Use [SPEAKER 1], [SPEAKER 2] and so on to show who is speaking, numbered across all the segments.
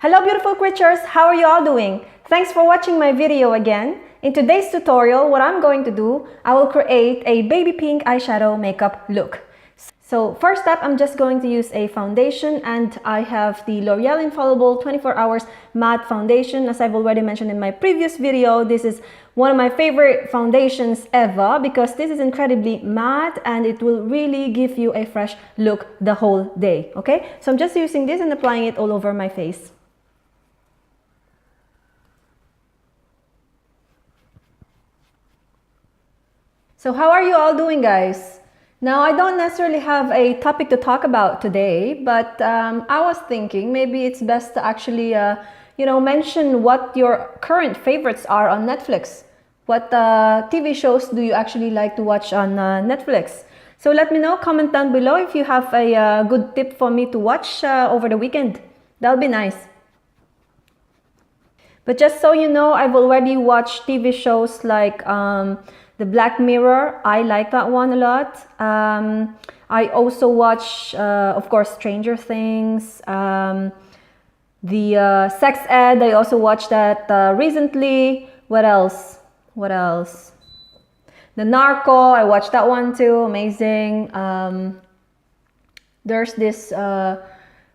[SPEAKER 1] Hello beautiful creatures, how are you all doing? Thanks for watching my video again. In today's tutorial, what I'm going to do, I will create a baby pink eyeshadow makeup look. So first up, I'm just going to use a foundation, and I have the L'Oreal Infallible 24 Hours Matte Foundation. As I've already mentioned in my previous video, this is one of my favorite foundations ever because this is incredibly matte and it will really give you a fresh look the whole day, okay? So I'm just using this and applying it all over my face. So how are you all doing, guys? Now, I don't necessarily have a topic to talk about today, but I was thinking maybe it's best to actually, mention what your current favorites are on Netflix. What TV shows do you actually like to watch on Netflix? So let me know, comment down below if you have a good tip for me to watch over the weekend. That'll be nice. But just so you know, I've already watched TV shows like The Black Mirror. I like that one a lot. I also watch, of course, Stranger Things. The Sex Ed, I also watched that recently. What else? What else? The Narco, I watched that one too. Amazing. There's this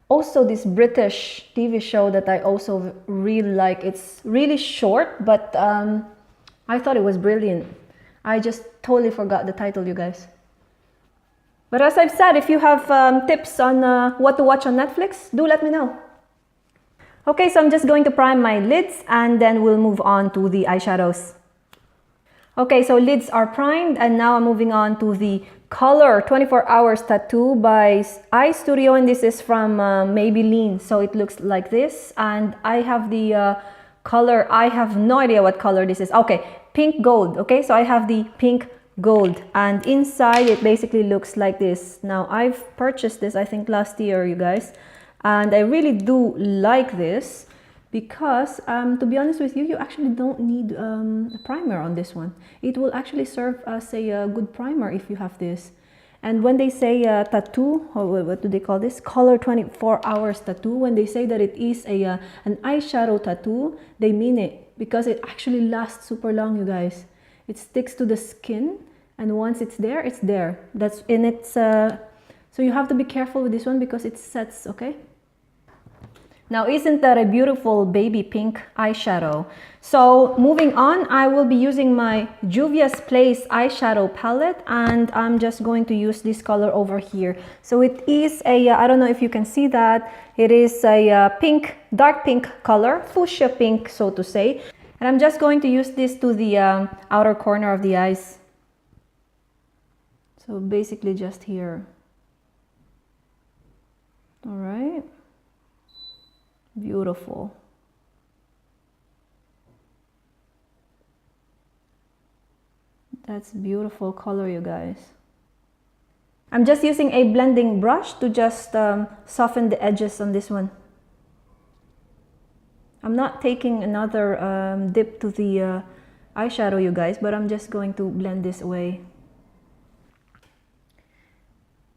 [SPEAKER 1] also this British TV show that I also really like. It's really short, but I thought it was brilliant. I just totally forgot the title, you guys. But as I've said, if you have tips on what to watch on Netflix, do let me know. Okay, so I'm just going to prime my lids and then we'll move on to the eyeshadows. Okay, so lids are primed and now I'm moving on to the Color 24 Hours Tattoo by Eye Studio, and this is from Maybelline. So it looks like this, and I have the color, I have no idea what color this is. Okay, pink gold. Okay, so I have the pink gold, and inside it basically looks like this. Now I've purchased this I think last year, you guys, and I really do like this because to be honest with you, you actually don't need a primer on this one. It will actually serve as a good primer if you have this. And when they say tattoo, or what do they call this? Color 24 Hours Tattoo. When they say that it is an eyeshadow tattoo, they mean it because it actually lasts super long, you guys. It sticks to the skin, and once it's there, it's there. That's in its. So you have to be careful with this one because it sets. Okay. Now, isn't that a beautiful baby pink eyeshadow? So moving on, I will be using my Juvia's Place eyeshadow palette, and I'm just going to use this color over here. So it is a, I don't know if you can see that, it is a pink, dark pink color, fuchsia pink, so to say. And I'm just going to use this to the outer corner of the eyes. So basically just here. All right. Beautiful. That's beautiful color, you guys. I'm just using a blending brush to just soften the edges on this one. I'm not taking another dip to the eyeshadow, you guys, but I'm just going to blend this away.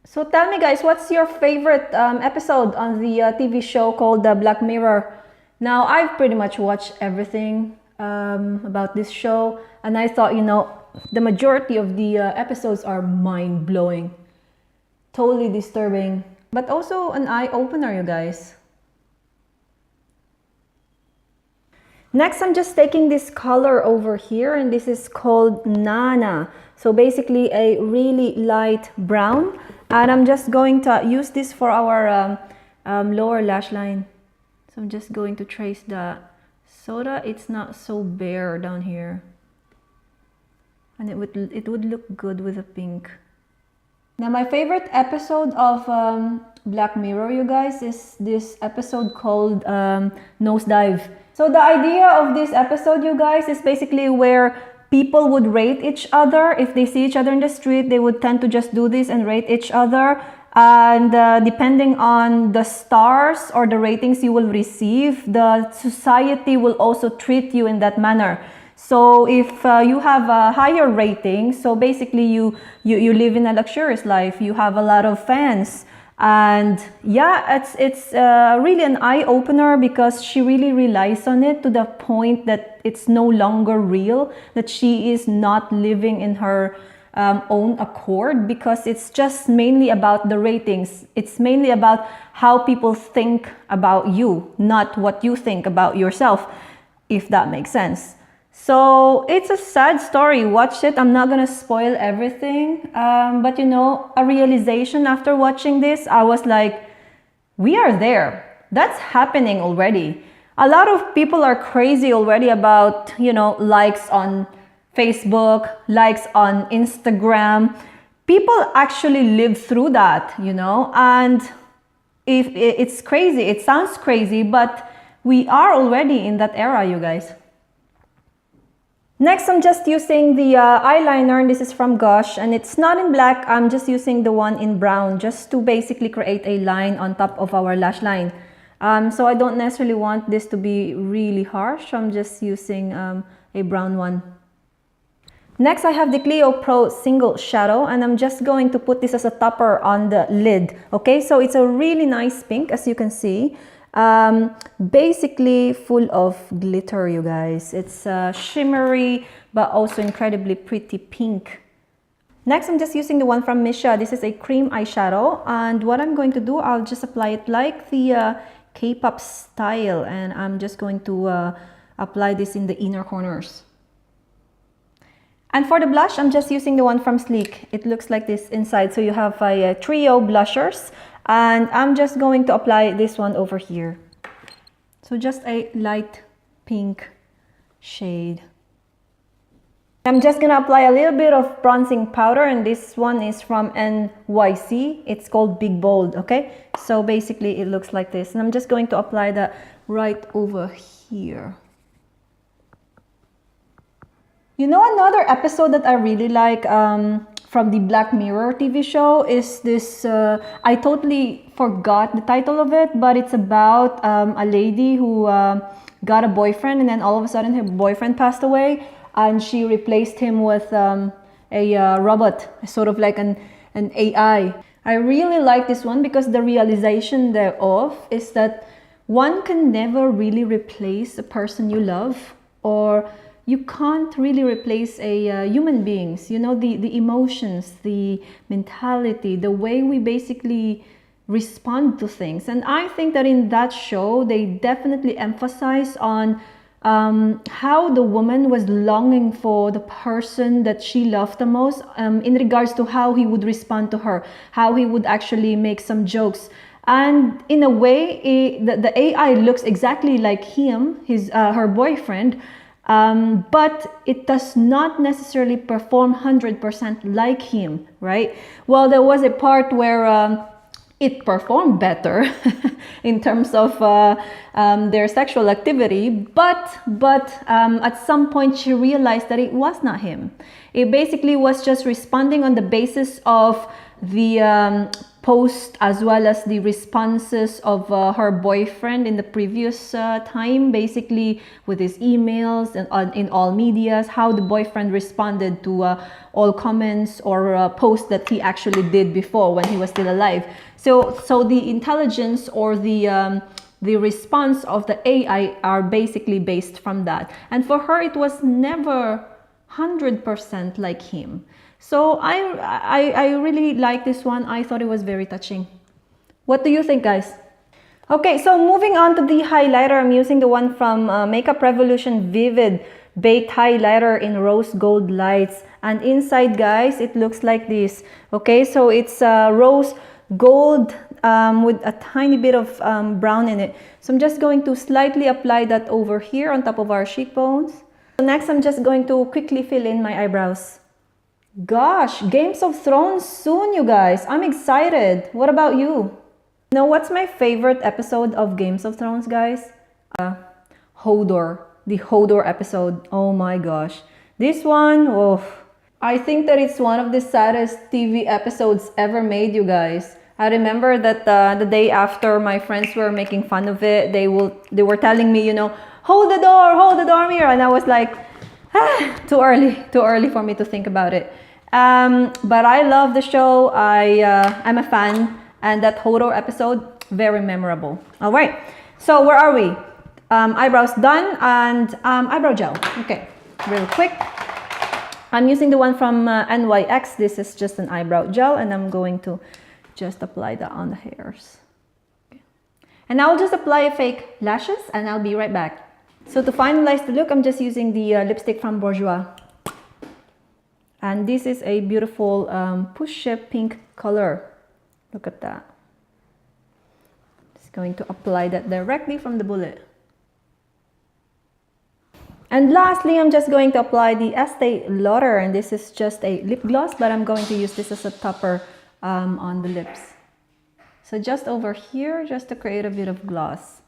[SPEAKER 1] So tell me, guys, what's your favorite episode on the TV show called The Black Mirror? Now, I've pretty much watched everything about this show, and I thought, you know, the majority of the episodes are mind-blowing, totally disturbing, but also an eye-opener, you guys. Next, I'm just taking this color over here, and this is called Nana. So basically a really light brown. And I'm just going to use this for our lower lash line. So I'm just going to trace that so that it's not so bare down here. And it would look good with a pink. Now my favorite episode of Black Mirror, you guys, is this episode called Nosedive. So the idea of this episode, you guys, is basically where people would rate each other. If they see each other in the street, they would tend to just do this and rate each other. And depending on the stars or the ratings you will receive, the society will also treat you in that manner. So if you have a higher rating, so basically you live in a luxurious life, you have a lot of fans, And yeah, it's really an eye-opener because she really relies on it to the point that it's no longer real, that she is not living in her own accord, because it's just mainly about the ratings. It's mainly about how people think about you, not what you think about yourself, if that makes sense. So it's a sad story. Watch it. I'm not gonna spoil everything, but you know, a realization after watching this, I was like, we are there. That's happening already. A lot of people are crazy already about, you know, likes on Facebook, likes on Instagram. People actually live through that, you know, and if it's crazy, it sounds crazy, but we are already in that era, you guys. Next, I'm just using the eyeliner, and this is from Gosh, and it's not in black. I'm just using the one in brown just to basically create a line on top of our lash line. So I don't necessarily want this to be really harsh. I'm just using a brown one. Next, I have the Clio Pro Single Shadow, and I'm just going to put this as a topper on the lid. Okay, so it's a really nice pink, as you can see. Basically full of glitter, you guys. It's shimmery but also incredibly pretty pink. Next, I'm just using the one from Misha. This is a cream eyeshadow, and what I'm going to do, I'll just apply it like the K-pop style, and I'm just going to apply this in the inner corners. And for the blush, I'm just using the one from Sleek. It looks like this inside. So you have a trio blushers, and I'm just going to apply this one over here. So just a light pink shade. I'm just gonna apply a little bit of bronzing powder, and this one is from NYC. It's called Big Bold, okay? So basically it looks like this, and I'm just going to apply that right over here. You know, another episode that I really like from the Black Mirror TV show is this, I totally forgot the title of it, but it's about a lady who got a boyfriend, and then all of a sudden her boyfriend passed away, and she replaced him with a robot, sort of like an AI. I really like this one because the realization thereof is that one can never really replace a person you love, or you can't really replace a human beings, you know, the emotions, the mentality, the way we basically respond to things. And I think that in that show, they definitely emphasize on how the woman was longing for the person that she loved the most, in regards to how he would respond to her, how he would actually make some jokes. And in a way, the AI looks exactly like him, her boyfriend, but it does not necessarily perform 100% like him, right? Well, there was a part where it performed better in terms of their sexual activity, but at some point she realized that it was not him. It basically was just responding on the basis of the post as well as the responses of her boyfriend in the previous time, basically with his emails and in all medias, how the boyfriend responded to all comments or posts that he actually did before when he was still alive. So the intelligence or the response of the AI are basically based from that. And for her, it was never 100% like him. So I really like this one. I thought it was very touching. What do you think, guys? Okay, so moving on to the highlighter, I'm using the one from Makeup Revolution Vivid Baked Highlighter in Rose Gold Lights. And inside, guys, it looks like this. Okay, so it's rose gold with a tiny bit of brown in it. So I'm just going to slightly apply that over here on top of our cheekbones. So next, I'm just going to quickly fill in my eyebrows. Gosh, Games of Thrones soon, you guys. I'm excited. What about you? You know what's my favorite episode of Games of Thrones, guys? Hodor. The Hodor episode. Oh my gosh. This one, oh, I think that it's one of the saddest TV episodes ever made, you guys. I remember that the day after, my friends were making fun of it. They were telling me, you know, hold the door, Mira. And I was like, too early for me to think about it. But I love the show. I'm a fan. And that horror episode, very memorable. All right, so where are we? Eyebrows done, and eyebrow gel. Okay, real quick. I'm using the one from NYX. This is just an eyebrow gel, and I'm going to just apply that on the hairs. Okay. And I'll just apply fake lashes, and I'll be right back. So to finalize the look, I'm just using the lipstick from Borjouis. And this is a beautiful push pink color. Look at that. Just going to apply that directly from the bullet. And lastly, I'm just going to apply the Estee Lauder, and this is just a lip gloss, but I'm going to use this as a topper on the lips. So just over here, just to create a bit of gloss.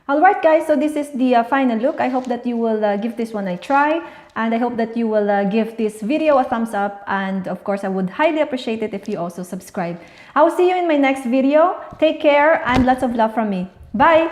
[SPEAKER 1] Alright guys, so this is the final look. I hope that you will give this one a try, and I hope that you will give this video a thumbs up, and of course I would highly appreciate it if you also subscribe. I will see you in my next video. Take care and lots of love from me. Bye!